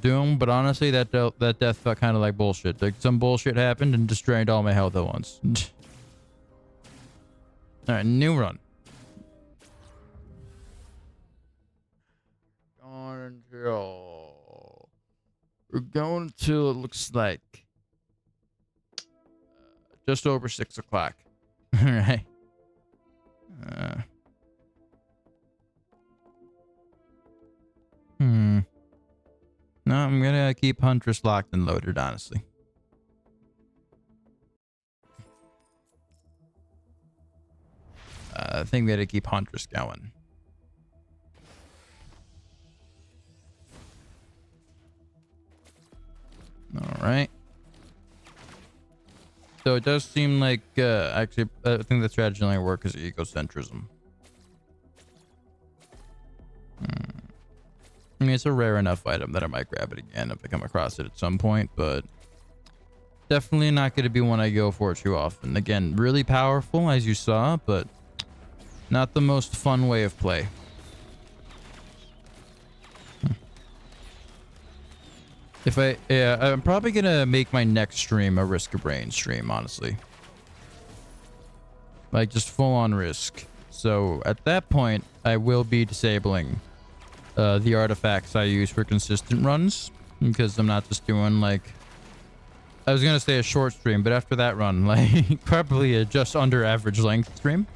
Doom, but honestly, that death felt kind of like bullshit. Like some bullshit happened and just drained all my health at once. All right, new run. We're going till it looks like just over 6 o'clock. All right. No, I'm gonna keep Huntress locked and loaded, honestly. I think we gotta keep Huntress going. All right. So it does seem like, actually, I think the strategy only works is egocentrism. I mean, it's a rare enough item that I might grab it again if I come across it at some point, but definitely not going to be one I go for too often. Again, really powerful, as you saw, but not the most fun way of play. I'm probably going to make my next stream a Risk of Brain stream, honestly. Like, just full on Risk. So, at that point, I will be disabling the artifacts I use for consistent runs, because I'm not just doing like, I was gonna say a short stream, but after that run, like probably a just under average length stream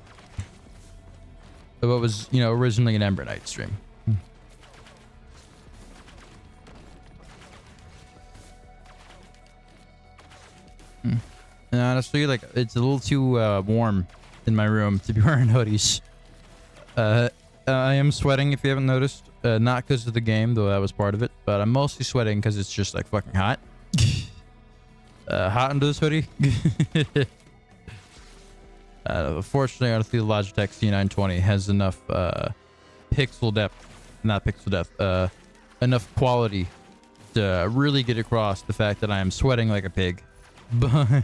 of what was, you know, originally an Ember Knight stream. And honestly, like, it's a little too warm in my room to be wearing hoodies. I am sweating, if you haven't noticed. Not because of the game, though that was part of it, but I'm mostly sweating because it's just like fucking hot. Hot under this hoodie. Fortunately, honestly, the Logitech C920 has enough pixel depth, not pixel depth, enough quality to really get across the fact that I am sweating like a pig. But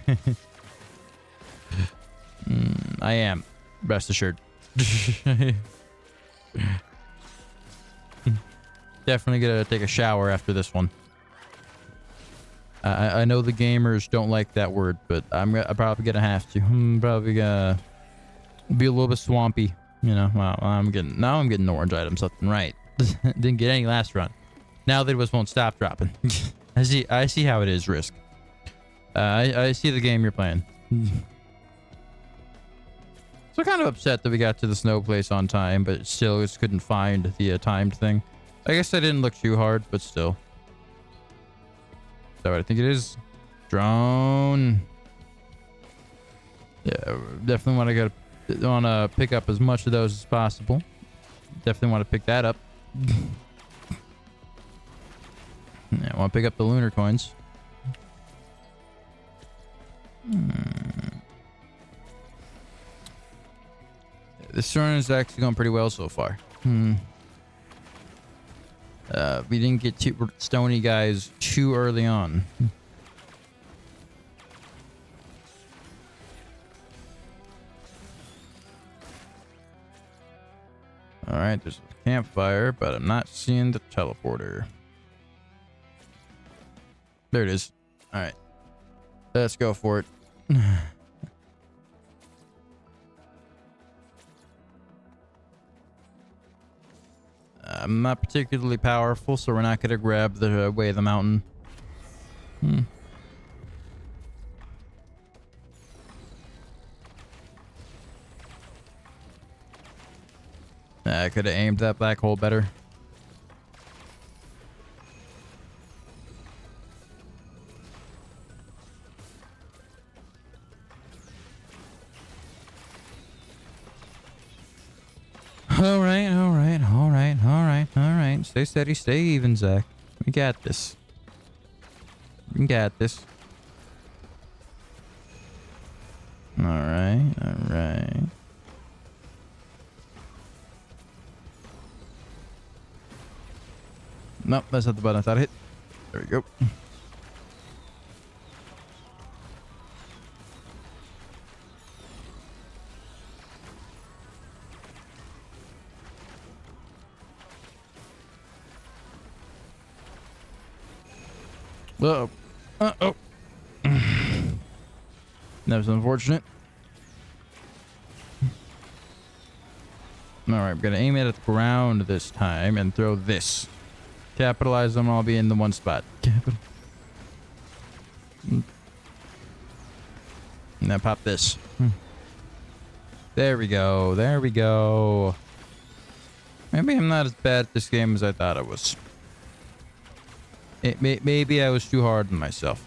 I am, rest assured. Definitely gonna take a shower after this one. I know the gamers don't like that word, but I'm probably gonna have to. I'm probably gonna be a little bit swampy, you know. Well, I'm getting orange items left and right. Didn't get any last run. Now they just won't stop dropping. I see how it is, Risk. I see the game you're playing. So kind of upset that we got to the snow place on time, but still just couldn't find the timed thing. I guess I didn't look too hard, but still. So I think it is. Drone. Yeah, definitely want to pick up as much of those as possible. Definitely want to pick that up. Yeah, I want to pick up the lunar coins. This run is actually going pretty well so far. We didn't get too stony guys too early on. Alright, there's a campfire, but I'm not seeing the teleporter. There it is. Alright. Let's go for it. I'm not particularly powerful, so we're not going to grab the way of the mountain. I could have aimed that black hole better. Alright. Stay steady, stay even, Zach. We got this. We got this. Alright. Nope, that's not the button I thought I hit. There we go. Uh-oh. Uh-oh. That was unfortunate. All right, I'm going to aim it at the ground this time and throw this. Capitalize them, I'll be in the one spot. Now pop this. There we go. There we go. Maybe I'm not as bad at this game as I thought I was. Maybe I was too hard on myself.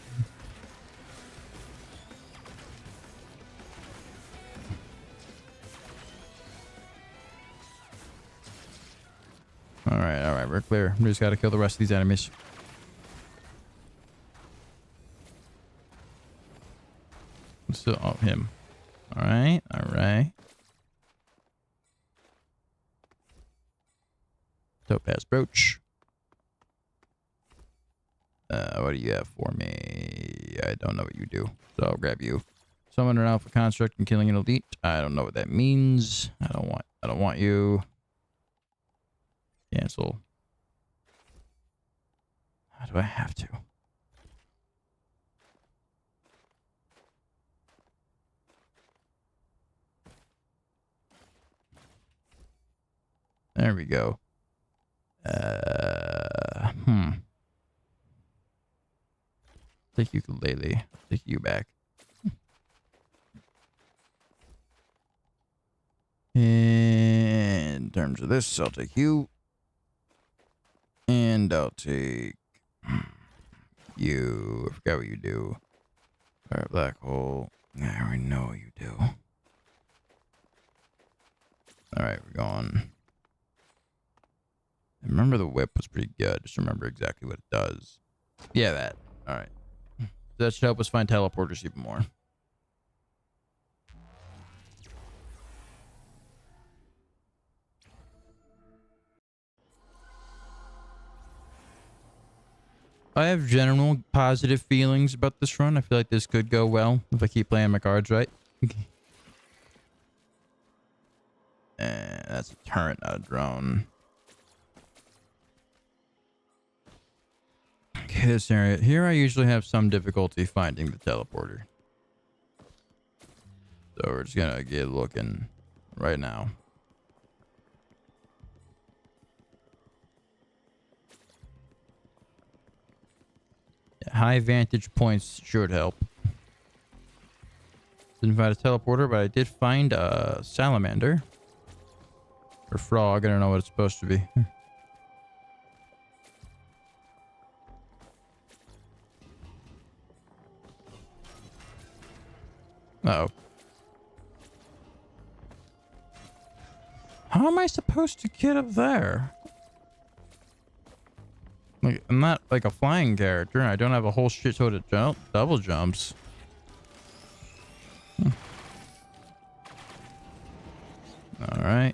All right, we're clear. We just got to kill the rest of these enemies. So, oh, him. All right, all right. Topaz brooch. What do you have for me? I don't know what you do, so I'll grab you. Summon an alpha construct and killing an elite. I don't know what that means. I don't want you. Cancel. How do I have to? There we go. Take ukulele. Take you back. In terms of this, I'll take you. And I'll take you. I forgot what you do. Alright, black hole. I already know what you do. Alright, we're going. I remember the whip was pretty good. Just remember exactly what it does. Yeah, that. Alright. That should help us find teleporters even more. I have general positive feelings about this run. I feel like this could go well if I keep playing my cards right. That's a turret, not a drone. Okay, this area. Here I usually have some difficulty finding the teleporter. So we're just gonna get looking right now. High vantage points should help. Didn't find a teleporter, but I did find a salamander. Or frog, I don't know what it's supposed to be. Uh-oh. How am I supposed to get up there? Like, I'm not like a flying character. I don't have a whole shit load of double jumps. All right.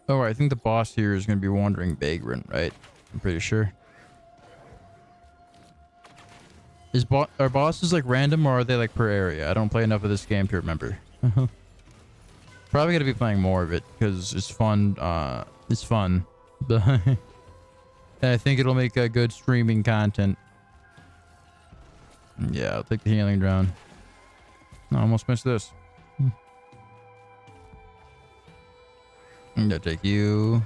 Oh, I think the boss here is going to be Wandering Vagrant, right? I'm pretty sure. Are bosses like random or are they like per area? I don't play enough of this game to remember. Probably gonna be playing more of it because it's fun. It's fun. And I think it'll make a good streaming content. Yeah, I'll take the healing drone. I almost missed this. I'm gonna take you.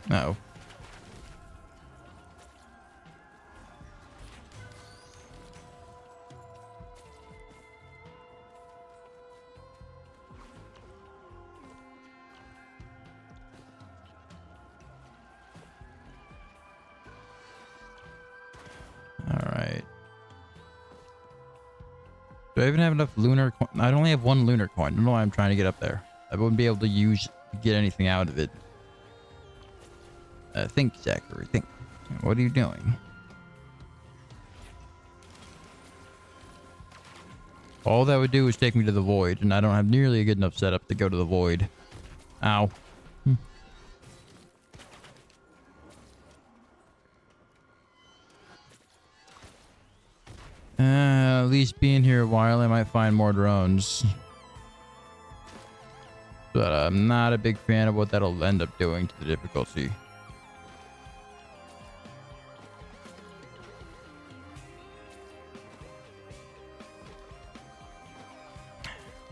No. Alright. Do I even have enough lunar coin? I only have one lunar coin. I don't know why I'm trying to get up there. I wouldn't be able to get anything out of it. Think, Zachary. Think. What are you doing? All that would do is take me to the void, and I don't have nearly a good enough setup to go to the void. Ow. At least being here a while, I might find more drones. But I'm not a big fan of what that'll end up doing to the difficulty.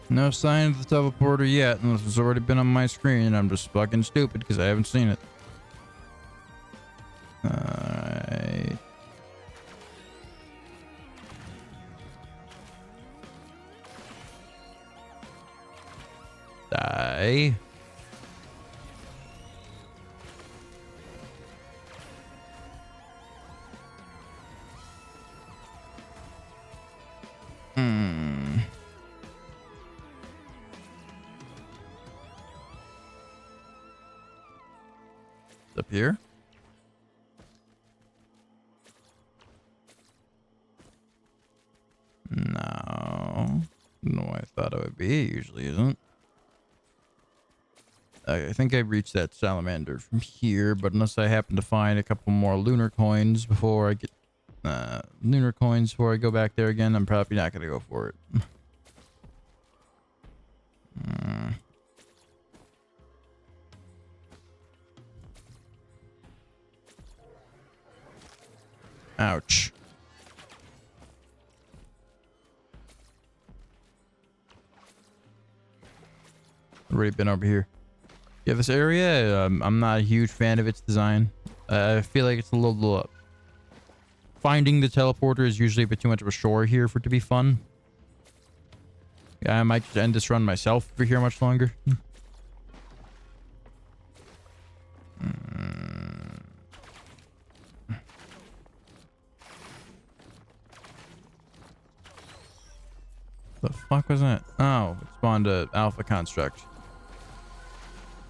No sign of the teleporter yet, unless it's already been on my screen and I'm just fucking stupid because I haven't seen it. Alright. Die. Up here? No. No, I thought it would be. It usually isn't. I think I reached that salamander from here, but unless I happen to find a couple more lunar coins before I get before I go back there again, I'm probably not gonna go for it. Ouch. Already been over here. Yeah, this area, I'm not a huge fan of its design. I feel like it's a little... finding the teleporter is usually a bit too much of a chore here for it to be fun. Yeah, I might just end this run myself if we're here much longer. The fuck was that? Oh, it spawned a alpha construct,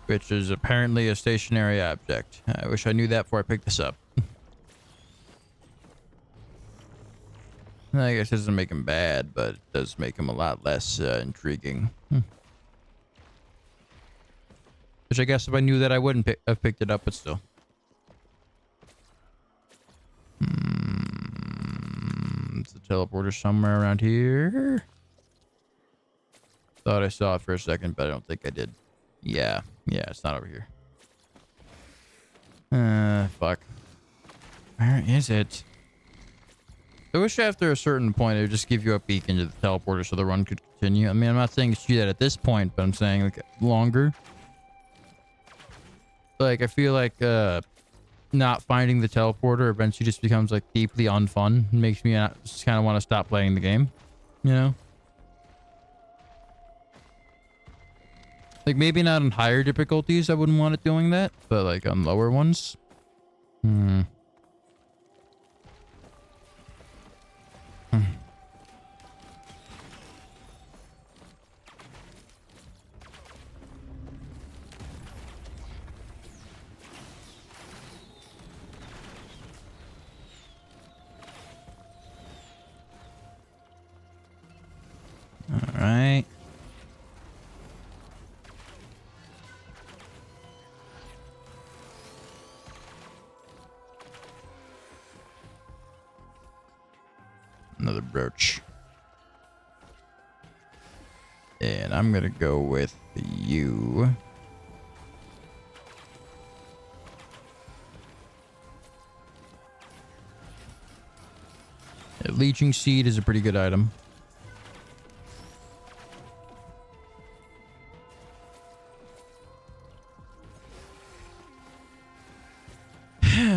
which is apparently a stationary object. I wish I knew that before I picked this up. I guess it doesn't make him bad, but it does make him a lot less intriguing. Which I guess if I knew that I wouldn't have picked it up, but still. It's a teleporter somewhere around here. Thought I saw it for a second, but I don't think I did. Yeah, it's not over here. Fuck. Where is it? I wish after a certain point it would just give you a beacon to the teleporter so the run could continue. I mean, I'm not saying it's do that at this point, but I'm saying like longer. Like, I feel like not finding the teleporter eventually just becomes like deeply unfun. It makes me just kind of want to stop playing the game, you know? Like, maybe not on higher difficulties, I wouldn't want it doing that, but like on lower ones. All right. Another brooch. And I'm gonna go with you. Yeah, leeching seed is a pretty good item.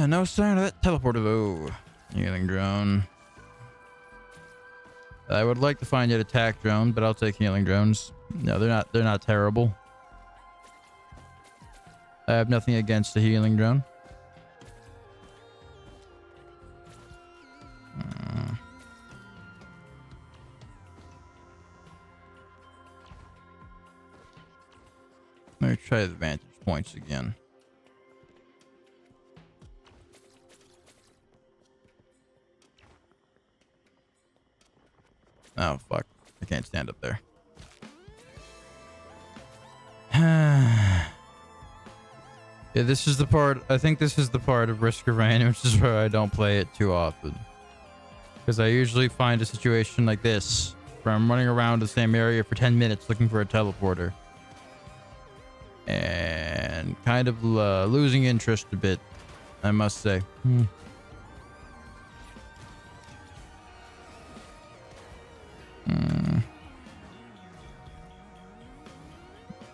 No sign of that teleporter though. Healing drone. I would like to find an attack drone, but I'll take healing drones. No, they're not terrible. I have nothing against the healing drone. Let me try the vantage points again. Oh, fuck. I can't stand up there. Yeah, this is the part... I think this is the part of Risk of Rain, which is where I don't play it too often. Because I usually find a situation like this, where I'm running around the same area for 10 minutes looking for a teleporter. and kind of losing interest a bit, I must say.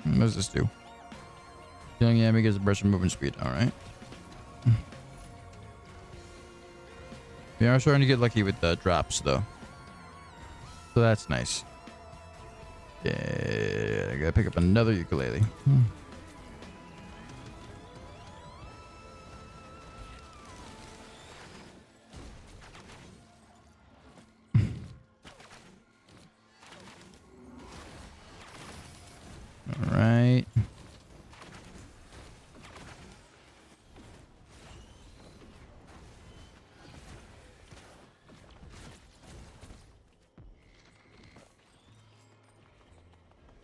What does this do? Killing enemy gives a burst of movement speed. All right. We are starting to get lucky with the drops, though. So that's nice. Yeah, I gotta pick up another ukulele. All right.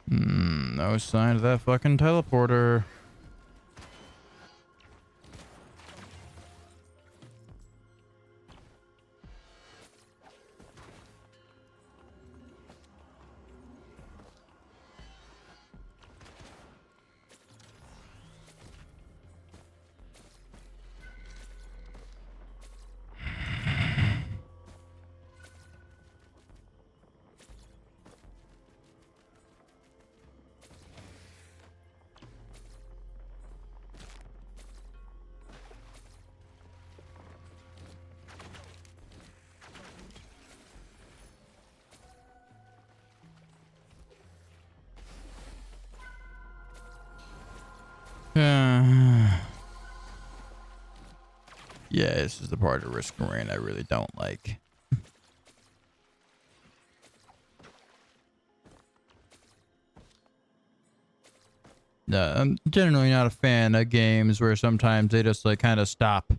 No sign of that fucking teleporter. Yeah, this is the part of Risk Marine I really don't like. I'm generally not a fan of games where sometimes they just like kind of stop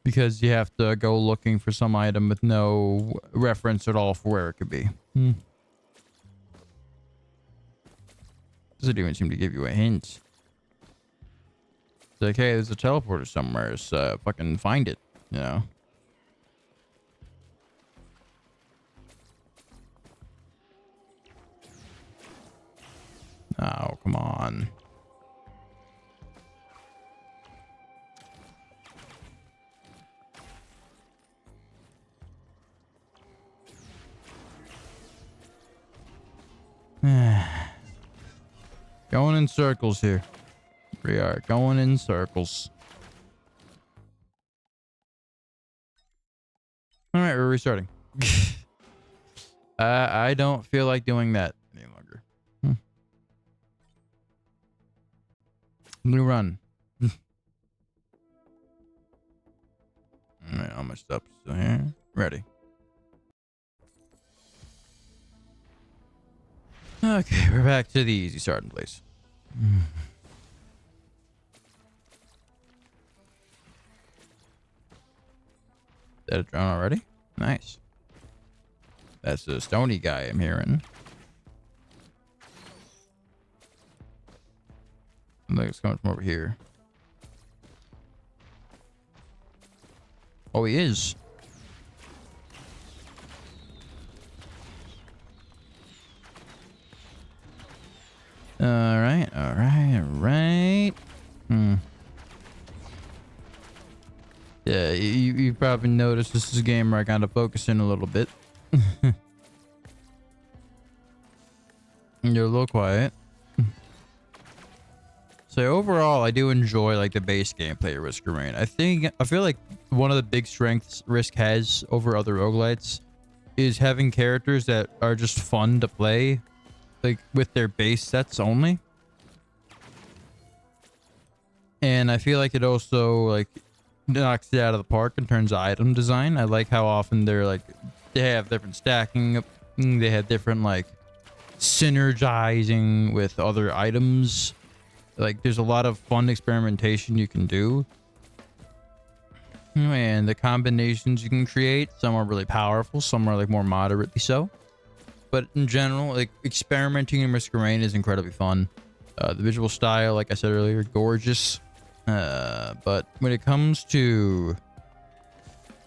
because you have to go looking for some item with no reference at all for where it could be. Doesn't even seem to give you a hint. It's like, hey, there's a teleporter somewhere, so fucking find it, you know? Oh, come on. Going in circles here. We are going in circles. All right, we're restarting. I don't feel like doing that any longer. New run. All right, all my stuff's still here. Ready. Okay, we're back to the easy starting place. That a drone already? Nice. That's the stony guy I'm hearing. I think it's coming from over here. Oh, he is. All right. Yeah, you probably noticed this is a game where I kind of focus in a little bit. You're a little quiet. So overall, I do enjoy like the base gameplay of Risk Marine. I feel like one of the big strengths Risk has over other roguelites is having characters that are just fun to play, like with their base sets only. And I feel like it also like knocks it out of the park in terms of item design. I like how often they have different stacking, they have different like synergizing with other items. Like there's a lot of fun experimentation you can do, and the combinations you can create, some are really powerful, some are like more moderately so, but in general, like experimenting in Risk Marine is incredibly fun. The visual style, like I said earlier, gorgeous. But when it comes to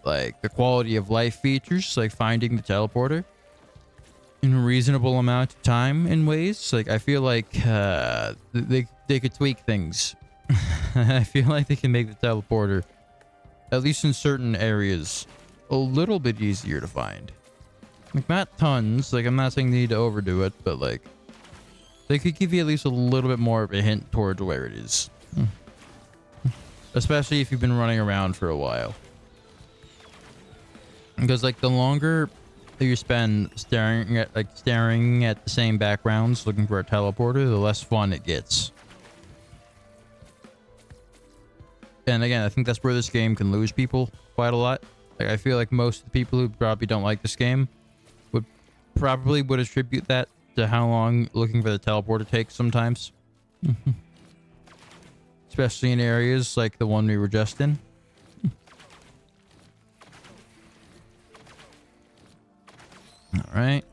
like the quality of life features, like finding the teleporter in a reasonable amount of time in ways, like I feel like they they could tweak things. I feel like they can make the teleporter, at least in certain areas, a little bit easier to find. Like, not tons. Like, I'm not saying they need to overdo it, but like, they could give you at least a little bit more of a hint towards where it is. Especially if you've been running around for a while. Because like the longer that you spend staring at the same backgrounds looking for a teleporter, the less fun it gets. And again, I think that's where this game can lose people quite a lot. Like, I feel like most of the people who probably don't like this game would attribute that to how long looking for the teleporter takes sometimes. Especially in areas like the one we were just in. All right.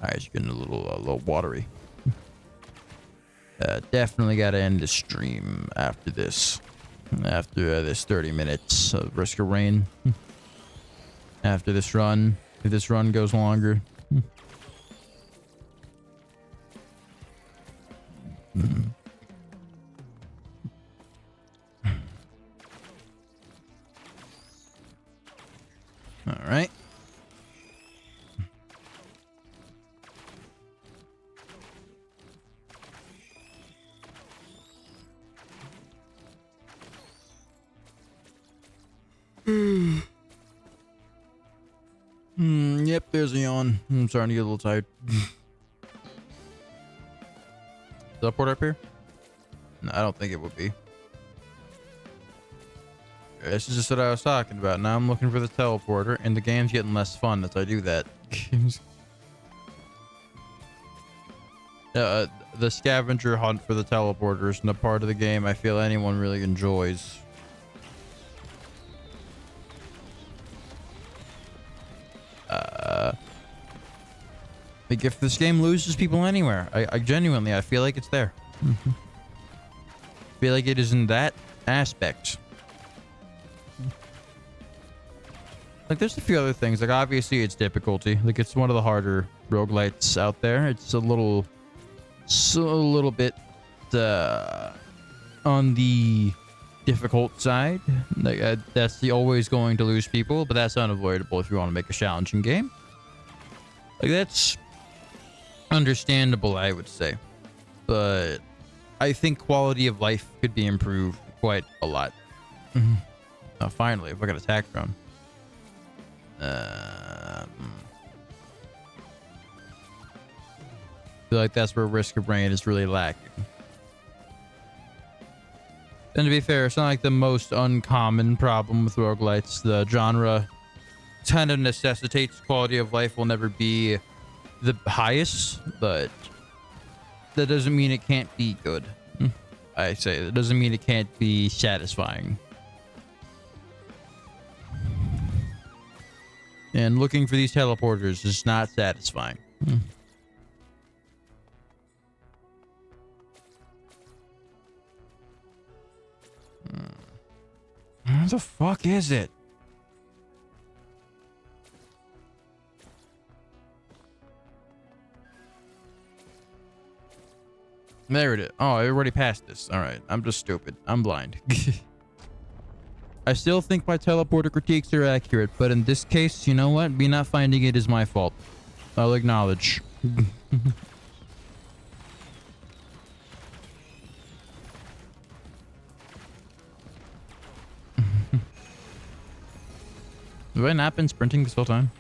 Alright, it's getting a little watery. Definitely got to end the stream after this. After this 30 minutes of Risk of Rain. After this run. If this run goes longer. Alright. Yep, there's a yawn. I'm starting to get a little tired. Teleport up here? No, I don't think it would be. This is just what I was talking about. Now I'm looking for the teleporter, and the game's getting less fun as I do that. The scavenger hunt for the teleporter isn't a part of the game I feel anyone really enjoys. Like, if this game loses people anywhere, I genuinely, I feel like it's there. I feel like it is in that aspect. Like, there's a few other things. Like, obviously, it's difficulty. Like, it's one of the harder roguelites out there. It's a little bit on the difficult side. Like, that's always going to lose people, but that's unavoidable if you want to make a challenging game. Like, that's understandable, I would say. But I think quality of life could be improved quite a lot. Oh, finally, if I got attack drone. I feel like that's where Risk of Rain is really lacking. And to be fair, it's not like the most uncommon problem with roguelites. The genre kind of necessitates quality of life will never be the highest, but that doesn't mean it can't be good. I say that doesn't mean it can't be satisfying. And looking for these teleporters is not satisfying. Where the fuck is it? There it is. Oh, I already passed this. All right. I'm just stupid. I'm blind. I still think my teleporter critiques are accurate, but in this case, you know what? Me not finding it is my fault. I'll acknowledge. Have I not been sprinting this whole time?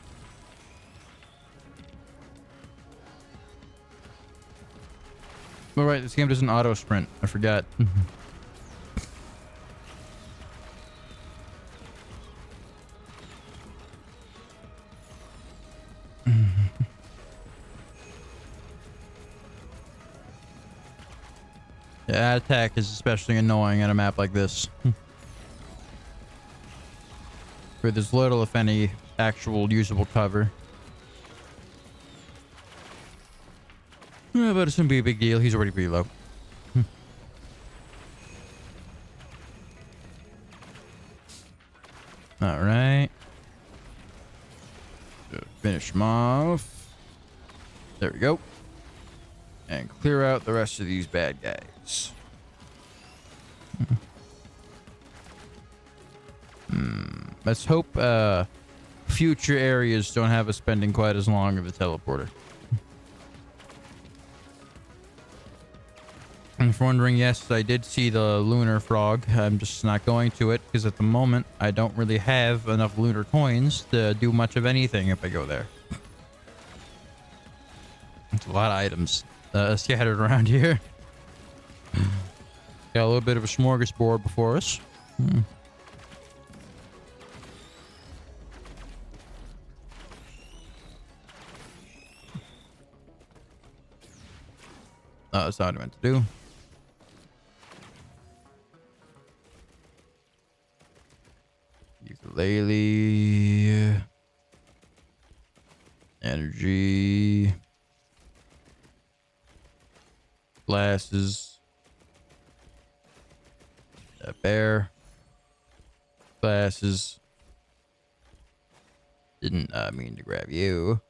Oh, right, this game doesn't auto sprint. I forgot. Yeah, attack is especially annoying on a map like this. Where there's little, if any, actual usable cover. Yeah, but it shouldn't be a big deal. He's already pretty low. All right. Finish them off. There we go. And clear out the rest of these bad guys. Let's hope future areas don't have us spending quite as long of a teleporter. And if you're wondering, yes, I did see the lunar frog. I'm just not going to it because at the moment I don't really have enough lunar coins to do much of anything if I go there. It's a lot of items scattered around here. Got a little bit of a smorgasbord before us. That's not what I meant to do. Ukulele. Energy. Glasses. A bear. Glasses. Didn't mean to grab you.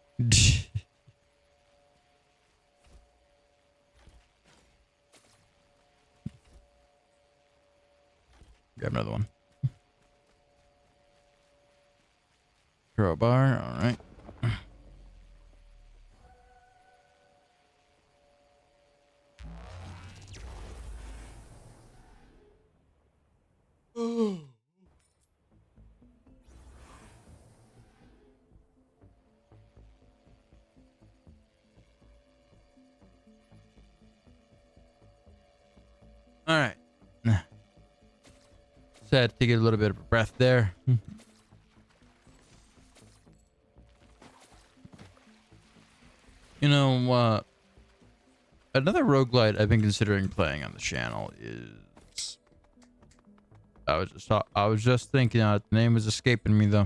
Grab another one. Crowbar, all right. All right. Sad to get a little bit of a breath there. You know, another roguelite I've been considering playing on the channel is... I was just thinking, the name is escaping me though.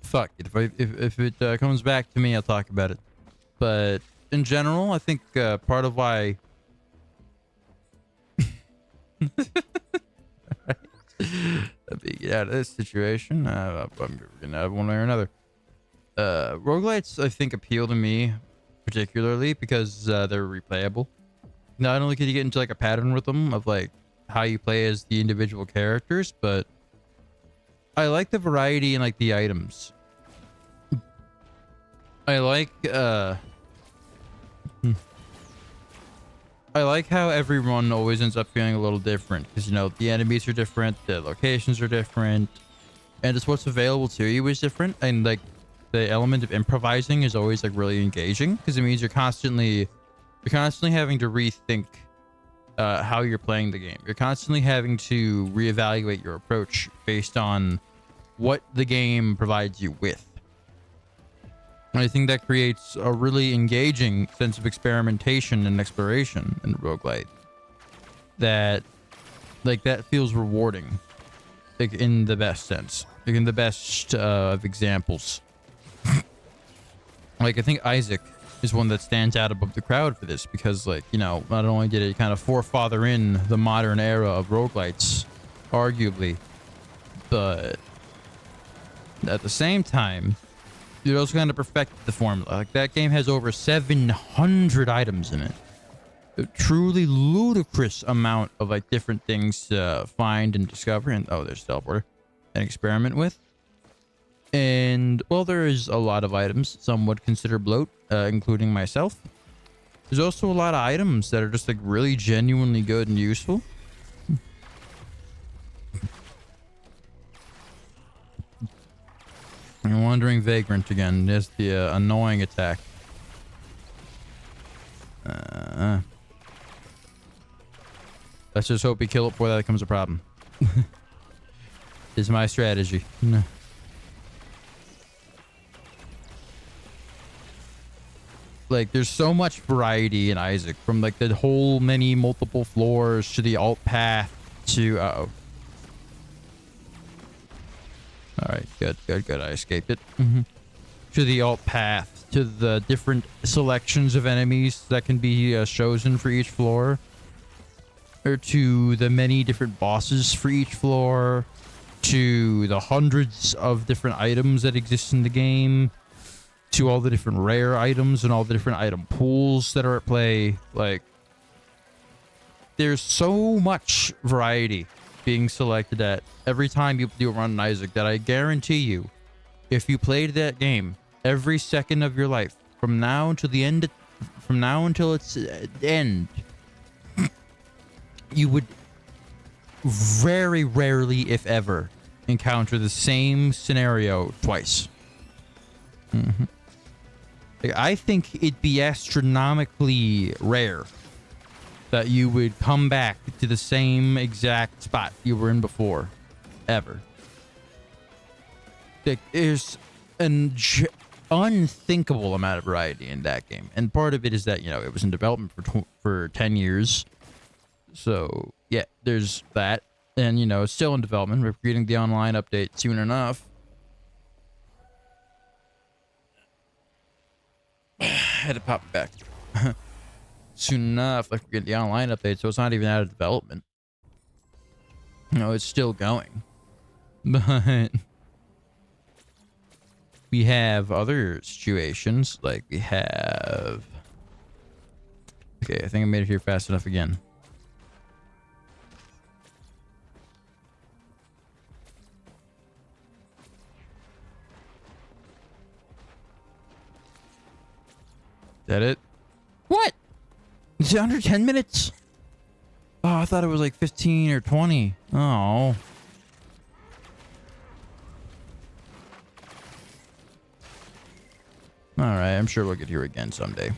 Fuck it. If it comes back to me, I'll talk about it. But in general, I think part of why... Get out of this situation. I'm gonna have one way or another. Roguelites, I think, appeal to me particularly because they're replayable. Not only can you get into like a pattern with them of like how you play as the individual characters, but I like the variety in like the items. I like how every run always ends up feeling a little different because, you know, the enemies are different, the locations are different, and just what's available to you is different. And like the element of improvising is always like really engaging because it means you're constantly having to rethink how you're playing the game. You're constantly having to reevaluate your approach based on what the game provides you with. And I think that creates a really engaging sense of experimentation and exploration in roguelite. That feels rewarding, like in the best sense, like in the best of examples. Like I think Isaac is one that stands out above the crowd for this because, like, you know, not only did it kind of forefather in the modern era of roguelites, arguably, but at the same time, it also kind of perfected the formula. Like that game has over 700 items in it. A truly ludicrous amount of like different things to find and discover. And oh, there's teleporter and experiment with. And well, there is a lot of items some would consider bloat, including myself. There's also a lot of items that are just like really genuinely good and useful. I'm wandering vagrant again. There's the annoying attack. Let's just hope we kill it before that becomes a problem. Is my strategy. Like, there's so much variety in Isaac, from like the whole many multiple floors to the alt path to all right, good. I escaped it. To the alt path, to the different selections of enemies that can be chosen for each floor. or to the many different bosses for each floor, to the hundreds of different items that exist in the game, to all the different rare items and all the different item pools that are at play. Like, there's so much variety being selected at every time you do a run in Isaac that I guarantee you, if you played that game every second of your life from now until the end, from now until its end, you would very rarely, if ever, encounter the same scenario twice. Like, I think it'd be astronomically rare that you would come back to the same exact spot you were in before, ever. Like, there's an unthinkable amount of variety in that game, and part of it is that, you know, it was in development for 10 years. So yeah, there's that, and you know, it's still in development. We're getting the online update soon enough. Had to pop it back. Soon enough, like, we're getting the online update, so it's not even out of development. No, it's still going. But we have other situations, like we have... Okay, I think I made it here fast enough again. Is that it? What? Is it under 10 minutes? Oh, I thought it was like 15 or 20. Oh. Alright, I'm sure we'll get here again someday.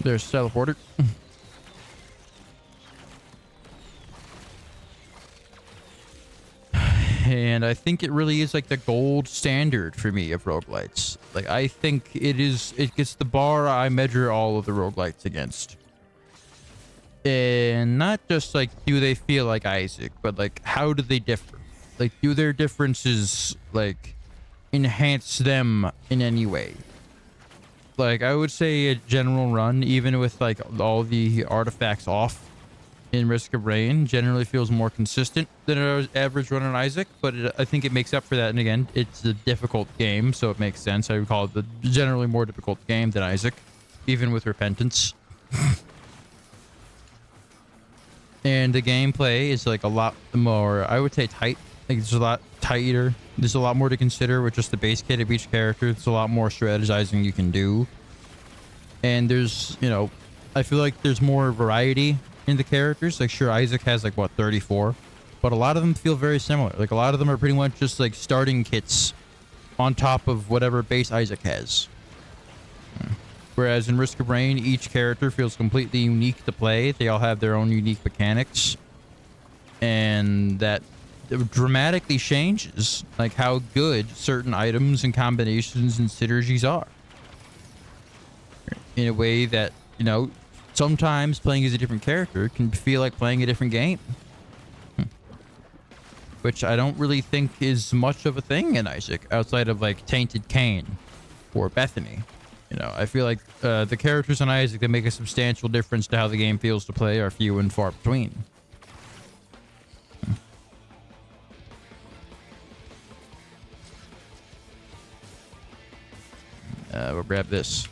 There's teleporter. And I think it really is like the gold standard for me of roguelites. Like, I think it gets the bar I measure all of the roguelites against. And not just like, do they feel like Isaac, but like, how do they differ? Like, do their differences like enhance them in any way? Like, I would say a general run, even with like all the artifacts off in Risk of Rain, generally feels more consistent than an average run on Isaac, but I think it makes up for that. And again, it's a difficult game, so it makes sense. I would call it the generally more difficult game than Isaac, even with Repentance. And the gameplay is like a lot more, I would say, tight. Like, it's a lot tighter. There's a lot more to consider with just the base kit of each character. There's a lot more strategizing you can do. And there's, you know, I feel like there's more variety in the characters. Like, sure, Isaac has like, what, 34? But a lot of them feel very similar. Like, a lot of them are pretty much just like starting kits on top of whatever base Isaac has. Whereas in Risk of Rain, each character feels completely unique to play. They all have their own unique mechanics. And that dramatically changes like how good certain items and combinations and synergies are. In a way that, you know, sometimes playing as a different character can feel like playing a different game. Which I don't really think is much of a thing in Isaac, outside of like Tainted Cain or Bethany. You know, I feel like the characters in Isaac that make a substantial difference to how the game feels to play are few and far between. We'll grab this.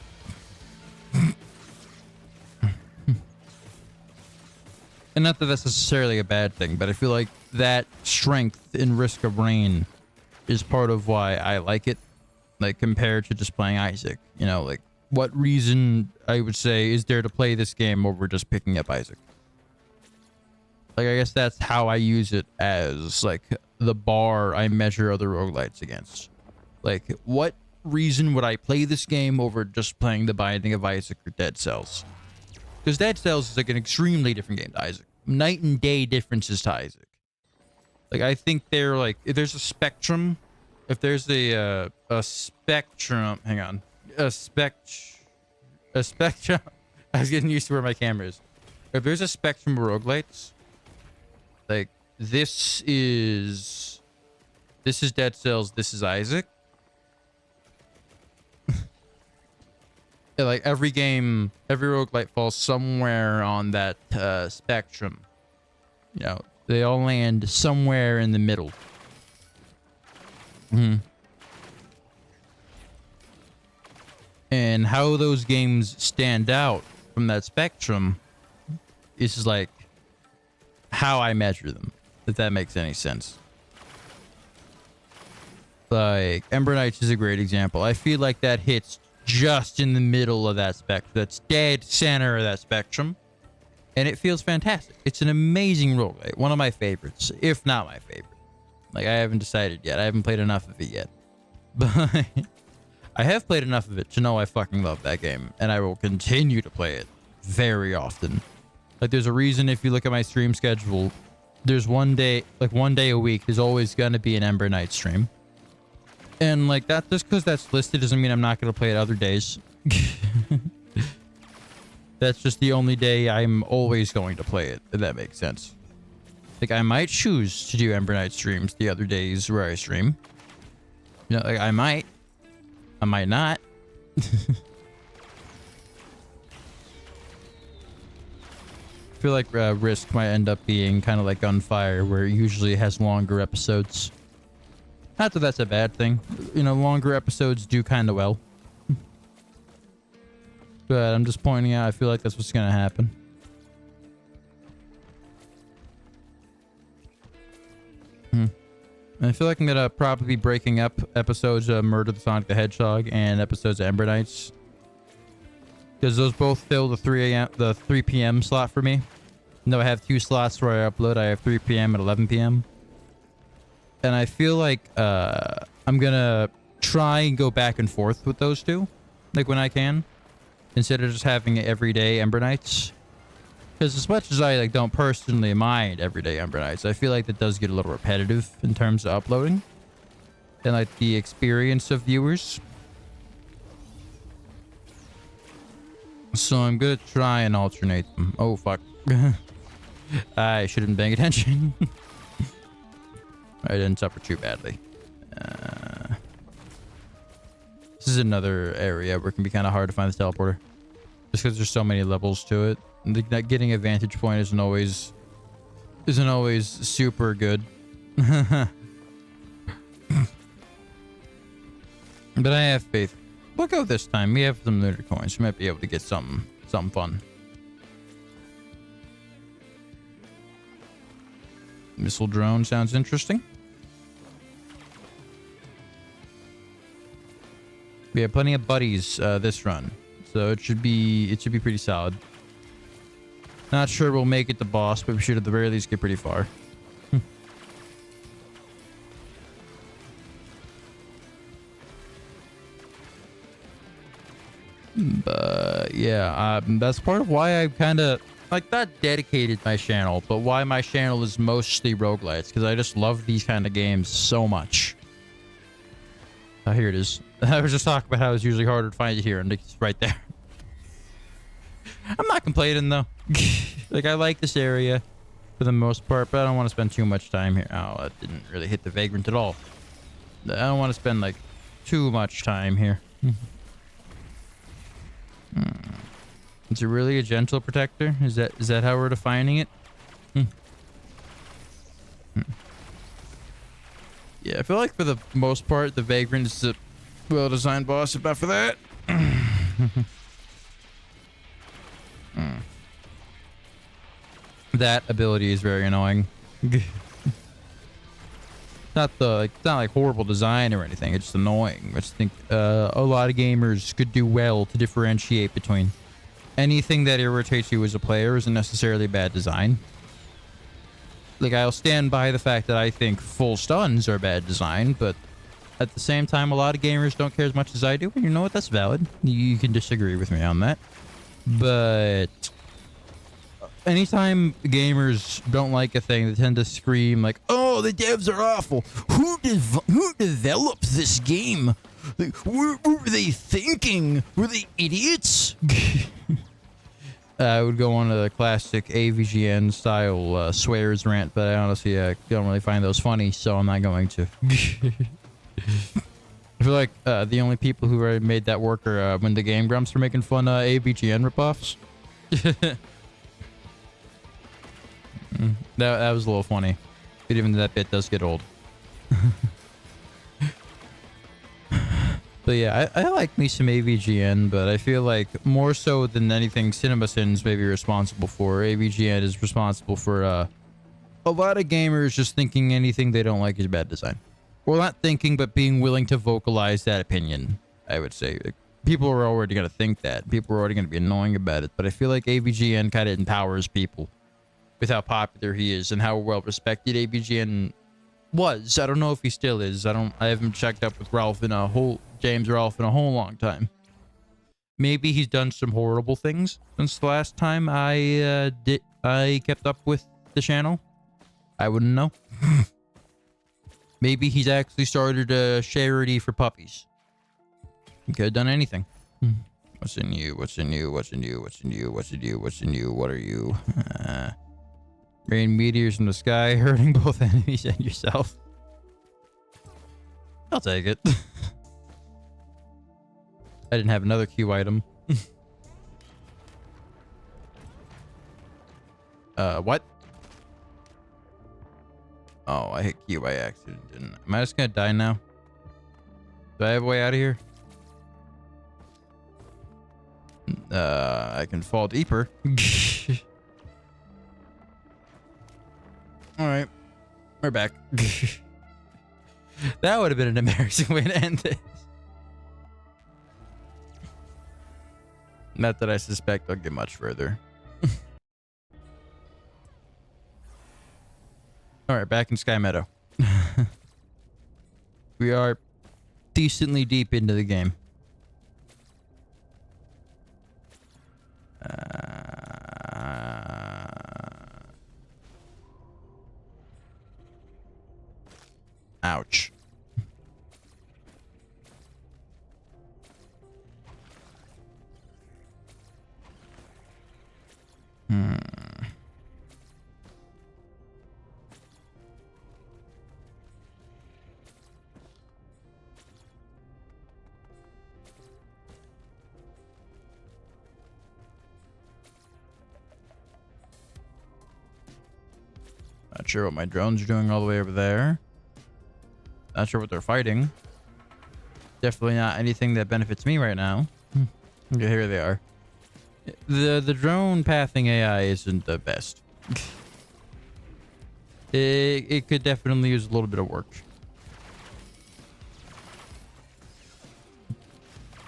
And not that that's necessarily a bad thing, but I feel like that strength in Risk of Rain is part of why I like it. Like, compared to just playing Isaac. You know, like, what reason, I would say, is there to play this game over just picking up Isaac? Like, I guess that's how I use it as, like, the bar I measure other roguelites against. Like, what reason would I play this game over just playing The Binding of Isaac or Dead Cells? Because Dead Cells is like an extremely different game to Isaac. Night and day differences to Isaac. Like, I think they're like, if there's a spectrum, if there's a spectrum, hang on, a spectrum. I was getting used to where my camera is. If there's a spectrum of roguelites, like, this is Dead Cells. This is Isaac. Like every game, every roguelite falls somewhere on that spectrum. You know, they all land somewhere in the middle. And how those games stand out from that spectrum is like how I measure them, if that makes any sense. Like Ember Knights is a great example. I feel like that hits just in the middle of that spectrum. That's dead center of that spectrum. And it feels fantastic. It's an amazing roguelite. One of my favorites, if not my favorite. Like, I haven't decided yet. I haven't played enough of it yet. But I have played enough of it to know I fucking love that game. And I will continue to play it very often. Like, there's a reason if you look at my stream schedule, there's one day a week, there's always going to be an Ember Knight stream. And, like, that just because that's listed doesn't mean I'm not going to play it other days. That's just the only day I'm always going to play it, if that makes sense. Like, I might choose to do Ember Knight streams the other days where I stream. You know, like, I might not. I feel like Risk might end up being kind of like Gunfire, where it usually has longer episodes. Not that that's a bad thing. You know, longer episodes do kind of well. But I'm just pointing out, I feel like that's what's going to happen. And I feel like I'm going to probably be breaking up episodes of Murder the Sonic the Hedgehog and episodes of Ember Knights. Because those both fill the 3 p.m. slot for me. No, I have 2 slots where I upload. I have 3 p.m. and 11 p.m. And I feel like I'm going to try and go back and forth with those two. Like when I can. Instead of just having it everyday Ember Knights. Because as much as I like don't personally mind everyday Ember Knights, I feel like that does get a little repetitive in terms of uploading. And like the experience of viewers. So I'm going to try and alternate them. Oh, fuck. I should have been paying attention. I didn't suffer too badly. This is another area where it can be kind of hard to find the teleporter. Just because there's so many levels to it. And getting a vantage point isn't always super good. But I have faith. We'll go this time. We have some looter coins. We might be able to get something fun. Missile drone sounds interesting. We have plenty of buddies this run, so it should be pretty solid. Not sure we'll make it to boss, but we should at the very least get pretty far. But yeah, that's part of why I kind of like not dedicated my channel, but why my channel is mostly roguelites, because I just love these kind of games so much. Oh, here it is. I was just talking about how it's usually harder to find it here, and it's right there. I'm not complaining though. Like, I like this area for the most part, but I don't want to spend too much time here. Oh, that didn't really hit the vagrant at all. I don't want to spend like too much time here. Is it really a gentle protector? Is that how we're defining it? Yeah, I feel like for the most part, the vagrant is a well-designed boss. About for that. That ability is very annoying. Not like horrible design or anything. It's just annoying. I just think a lot of gamers could do well to differentiate between anything that irritates you as a player isn't necessarily bad design. Like, I'll stand by the fact that I think full stuns are bad design, but at the same time, a lot of gamers don't care as much as I do. And you know what? That's valid. You can disagree with me on that. But anytime gamers don't like a thing, they tend to scream like, "Oh, the devs are awful. Who developed this game? Like, what were they thinking? Were they idiots?" I would go on a classic AVGN style swears rant, but I honestly don't really find those funny, so I'm not going to. I feel like the only people who already made that work are when the Game Grumps were making fun AVGN ripoffs. That was a little funny, but even that bit does get old. But yeah, I like me some AVGN, but I feel like more so than anything, CinemaSins may be responsible for. AVGN is responsible for a lot of gamers just thinking anything they don't like is bad design. Well, not thinking, but being willing to vocalize that opinion, I would say. Like, people are already going to think that. People are already going to be annoying about it. But I feel like AVGN kind of empowers people with how popular he is and how well respected AVGN was. I don't know if he still is. I haven't checked up with James Ralph in a whole long time. Maybe he's done some horrible things since the last time I kept up with the channel. I wouldn't know. Maybe he's actually started a charity for puppies. He could have done anything. What's in you? What's in you? What's in you? What's in you? What's in you? What's in you? What are you? Rain meteors from the sky, hurting both enemies and yourself. I'll take it. I didn't have another Q item. What? Oh, I hit Q by accident, didn't I? Am I just gonna die now? Do I have a way out of here? I can fall deeper. Alright. We're back. That would have been an embarrassing way to end this. Not that I suspect I'll get much further. Alright, back in Sky Meadow. We are decently deep into the game. Ouch. Not sure what my drones are doing all the way over there. Not sure what they're fighting. Definitely not anything that benefits me right now. Okay, here they are. The drone pathing AI isn't the best. It could definitely use a little bit of work.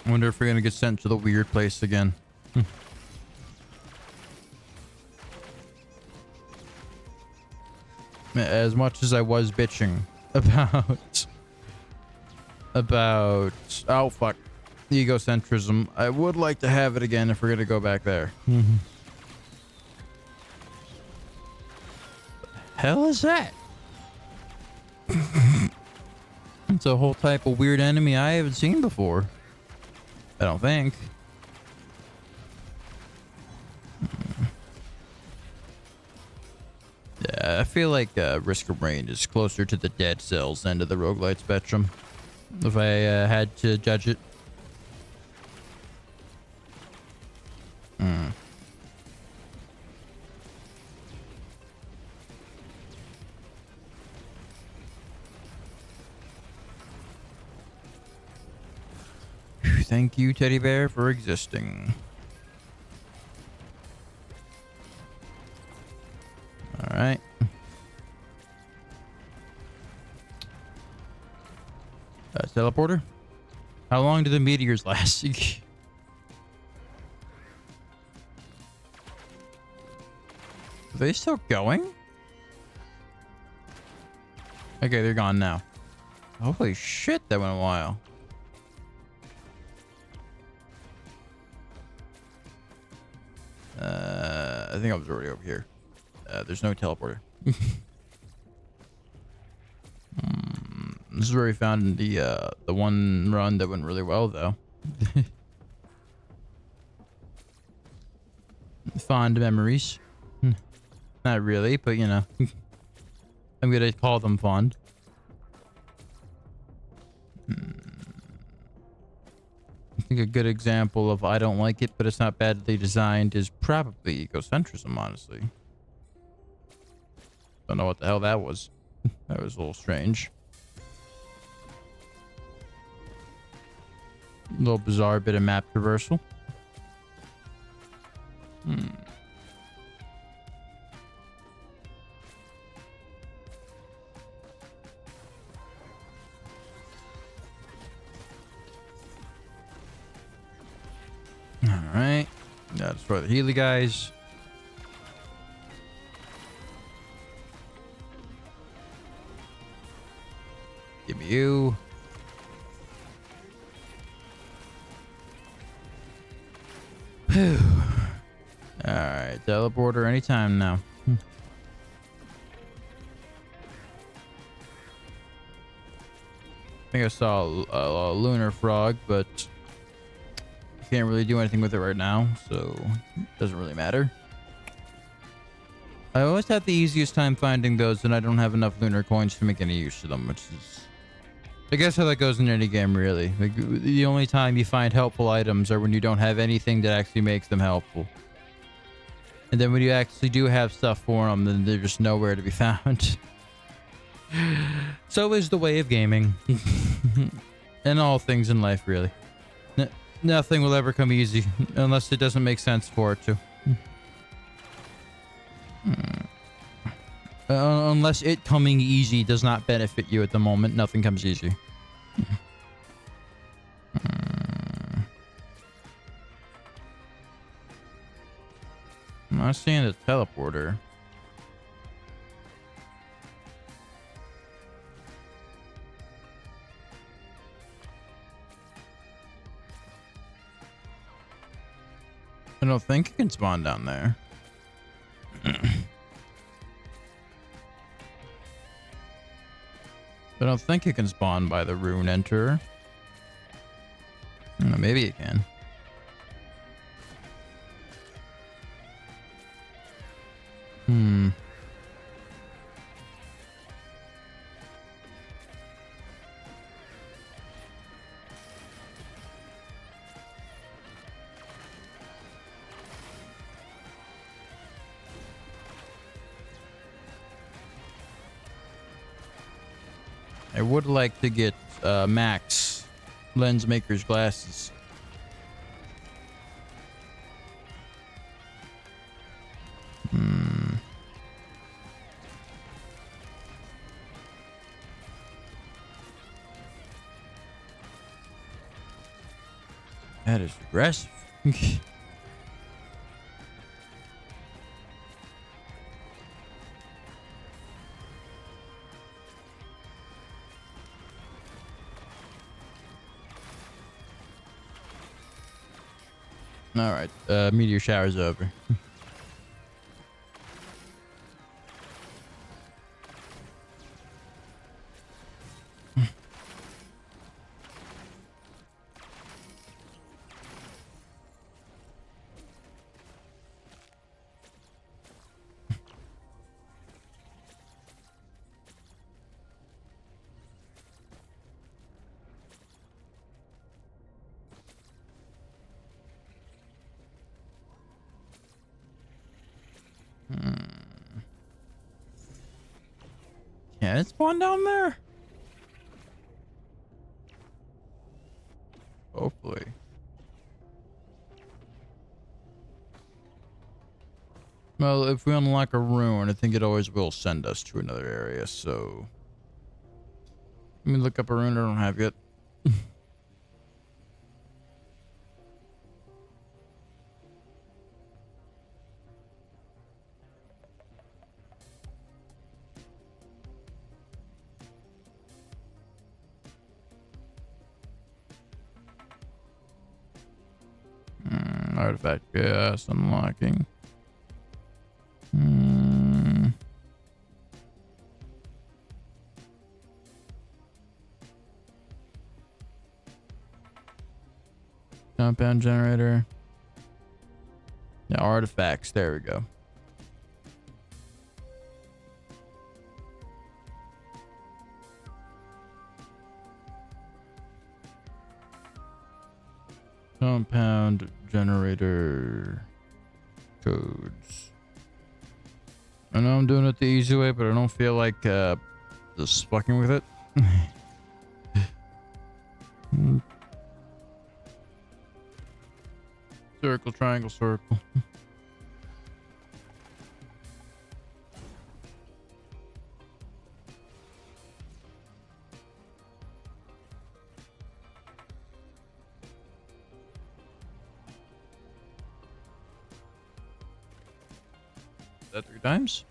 I wonder if we're gonna get sent to the weird place again. As much as I was bitching about oh fuck, egocentrism, I would like to have it again if we're gonna go back there. Hell is that? It's a whole type of weird enemy I haven't seen before. I don't think. Yeah, I feel like Risk of Rain is closer to the Dead Cells end of the roguelite spectrum, if I had to judge it. Thank you, Teddy Bear, for existing. All right. Teleporter? How long do the meteors last? Are they still going? Okay, they're gone now. Holy shit, that went a while. I think I was already over here. There's no teleporter. This is where we found the one run that went really well, though. fond memories. Not really, but you know, I'm gonna call them fond. I think a good example of I don't like it, but it's not badly designed is probably egocentrism, honestly. Don't know what the hell that was. That was a little strange. A little bizarre bit of map traversal. Alright. That's for the Healy guys. Give me you. Whew. Alright, teleporter anytime now. I think I saw a lunar frog, but I can't really do anything with it right now, so it doesn't really matter. I always have the easiest time finding those, and I don't have enough lunar coins to make any use of them, which is... I guess how that goes in any game, really. Like, the only time you find helpful items are when you don't have anything that actually makes them helpful. And then when you actually do have stuff for them, then they're just nowhere to be found. So is the way of gaming. And all things in life, really. Nothing will ever come easy, unless it doesn't make sense for it to. Unless it coming easy does not benefit you at the moment, nothing comes easy. I'm not seeing the teleporter. I don't think it can spawn down there. I don't think it can spawn by the rune enter. Maybe it can. I would like to get Max lens maker's glasses. That is aggressive. All right, meteor shower's over. Can it spawn down there? Hopefully. Well, if we unlock a rune, I think it always will send us to another area, so... Let me look up a rune I don't have yet. Artifact, yes, unlocking. Compound generator. Yeah, artifacts. There we go. Compound generator codes. I know I'm doing it the easy way, but I don't feel like just fucking with it. Circle, triangle, circle. Is that 3 times?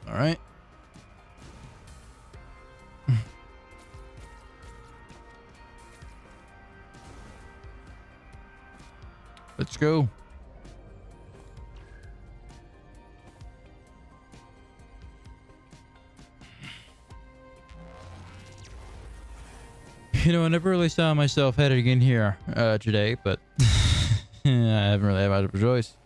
All right. Let's go. You know, I never really saw myself heading in here today, but I haven't really had much of a choice.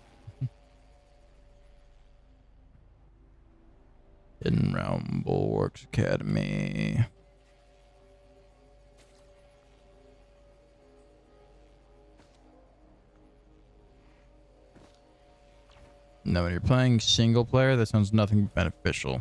Hidden Realm Bulwarks Academy. No, when you're playing single player, that sounds nothing but beneficial.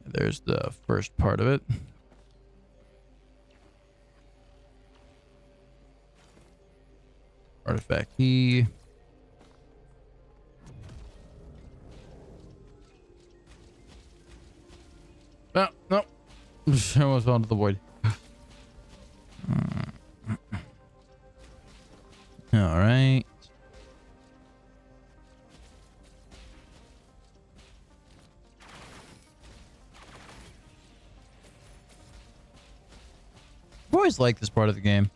There's the first part of it. Artifact key. Oh, no. I almost fell into the void. All right. I've always liked this part of the game.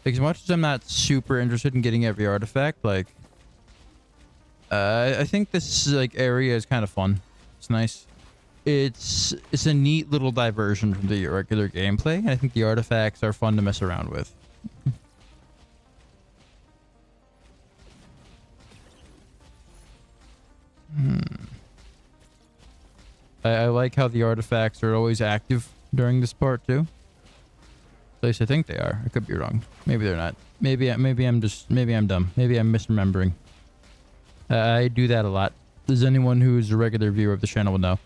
Like, as much as I'm not super interested in getting every artifact, like, I think this like area is kind of fun. It's nice. It's a neat little diversion from the regular gameplay, and I think the artifacts are fun to mess around with. I like how the artifacts are always active during this part too. At least I think they are. I could be wrong. Maybe they're not. Maybe I'm dumb. Maybe I'm misremembering. I do that a lot. Does anyone who is a regular viewer of the channel will know?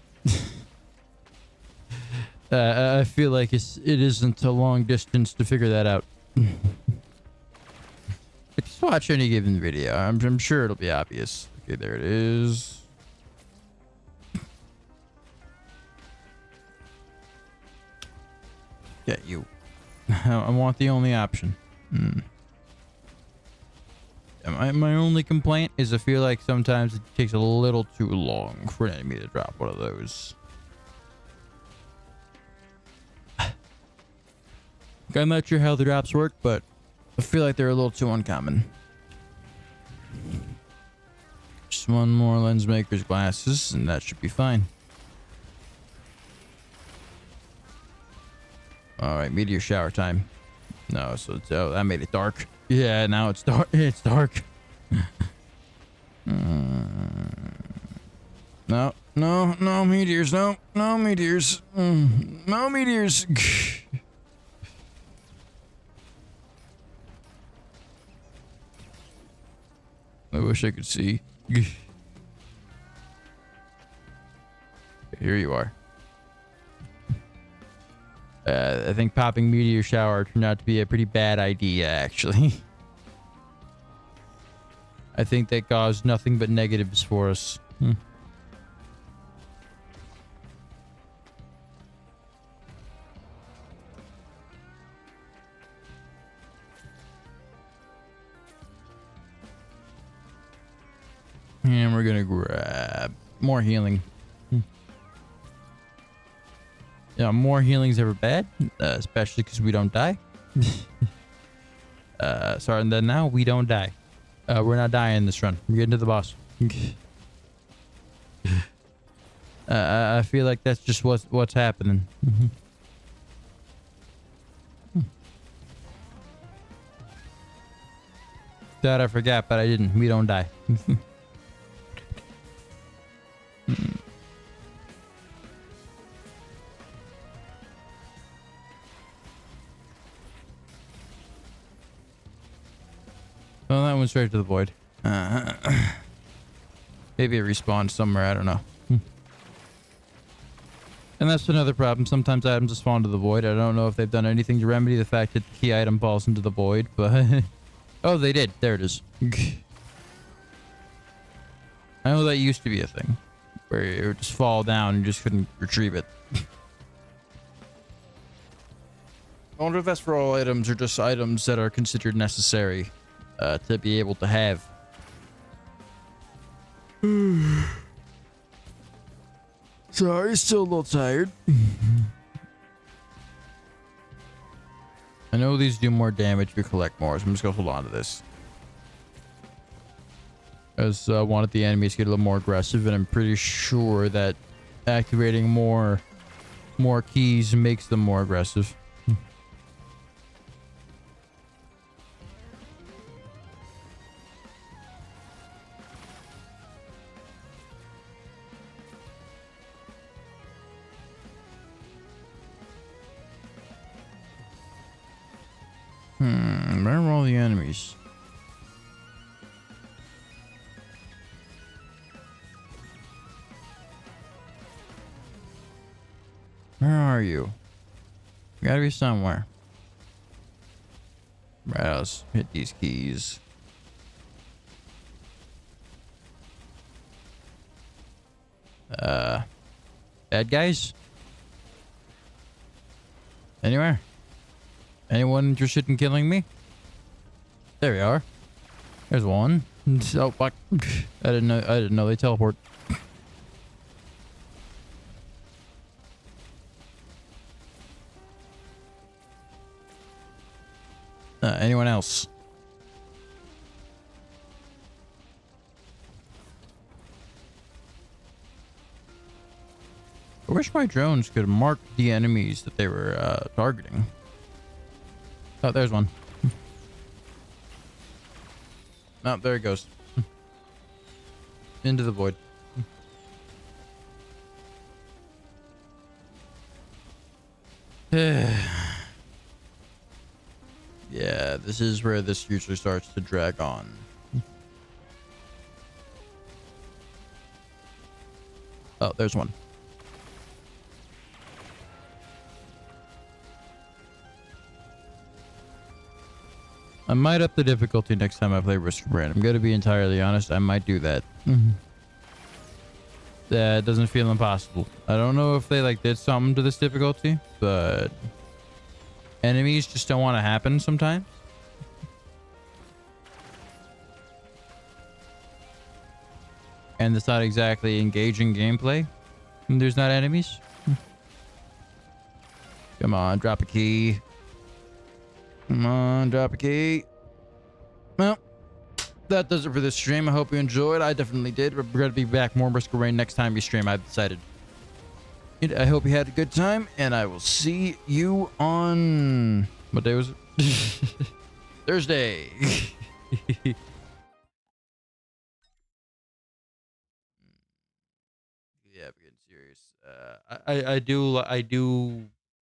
I feel like it isn't a long distance to figure that out. Just watch any given video. I'm sure it'll be obvious. Okay, there it is. Yeah, you. I want the only option. My only complaint is I feel like sometimes it takes a little too long for an enemy to drop one of those. I'm not sure how the drops work, but I feel like they're a little too uncommon. Just one more lens maker's glasses, and that should be fine. All right, meteor shower time. No, so it's, oh, that made it dark. Yeah, now it's dark. It's dark. No meteors. No meteors. No meteors. I wish I could see. Here you are. I think popping meteor shower turned out to be a pretty bad idea, actually. I think that caused nothing but negatives for us. And we're gonna grab more healing. You know, more healing's ever bad, especially because we don't die. Sorry, and then now we don't die. We're not dying this run. We're getting to the boss. I feel like that's just what's happening. Thought I forgot, but I didn't. We don't die. Well, that went straight to the void. Maybe it respawned somewhere. I don't know. And that's another problem. Sometimes items just fall into the void. I don't know if they've done anything to remedy the fact that the key item falls into the void, but... Oh, they did. There it is. I know that used to be a thing. Where it would just fall down and you just couldn't retrieve it. I wonder if that's for all items or just items that are considered necessary to be able to have. Sorry, still a little tired. I know these do more damage if you collect more, so I'm just gonna hold on to this. As one of the enemies get a little more aggressive, and I'm pretty sure that activating more keys makes them more aggressive. Where are all the enemies? Where are you? You gotta be somewhere. Right, let's hit these keys. Bad guys? Anywhere? Anyone interested in killing me? There we are. There's one. Oh fuck! I didn't know they teleport. Anyone else? I wish my drones could mark the enemies that they were targeting. Oh, there's one. Oh, there it goes. Into the void. Yeah, this is where this usually starts to drag on. Oh, there's one. I might up the difficulty next time I play Risk of Rain. I'm going to be entirely honest. I might do that. That doesn't feel impossible. I don't know if they did something to this difficulty, but enemies just don't want to happen sometimes. And it's not exactly engaging gameplay. There's not enemies. Come on, drop a key. Come on, drop a key. Well, that does it for this stream. I hope you enjoyed. I definitely did. We're going to be back more Risk of Rain next time we stream, I've decided. I hope you had a good time, and I will see you on... What day was it? Thursday. Yeah, I'm getting serious. I do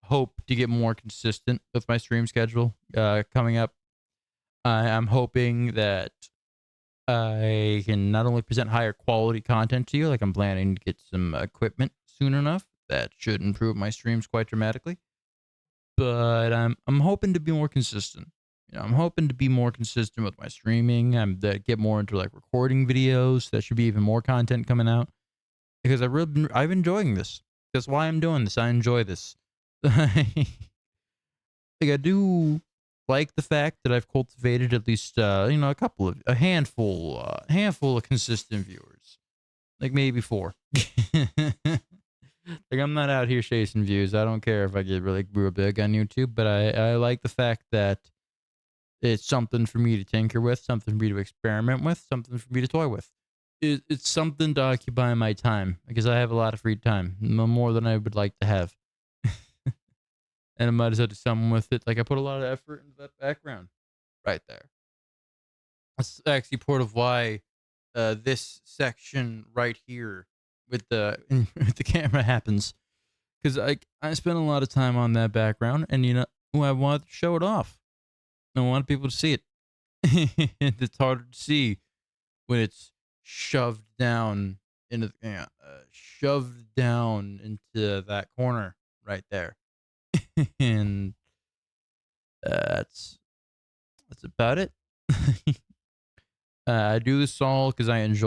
hope to get more consistent with my stream schedule coming up. I'm hoping that I can not only present higher quality content to you, like I'm planning to get some equipment soon enough. That should improve my streams quite dramatically. But I'm hoping to be more consistent. You know, I'm hoping to be more consistent with my streaming. That get more into recording videos. That should be even more content coming out because I'm enjoying this. That's why I'm doing this. I enjoy this. I do like the fact that I've cultivated at least a handful of consistent viewers, like maybe 4. Like, I'm not out here chasing views. I don't care if I get really real big on YouTube, but I like the fact that it's something for me to tinker with, something for me to experiment with, something for me to toy with. It's something to occupy my time because I have a lot of free time, more than I would like to have. And I might as well do something with it. Like, I put a lot of effort into that background right there. That's actually part of why this section right here with the with the camera happens, because I spent a lot of time on that background, and I wanted to show it off. I want people to see it. It's harder to see when it's shoved down shoved down into that corner right there. And that's about it. I do this all because I enjoy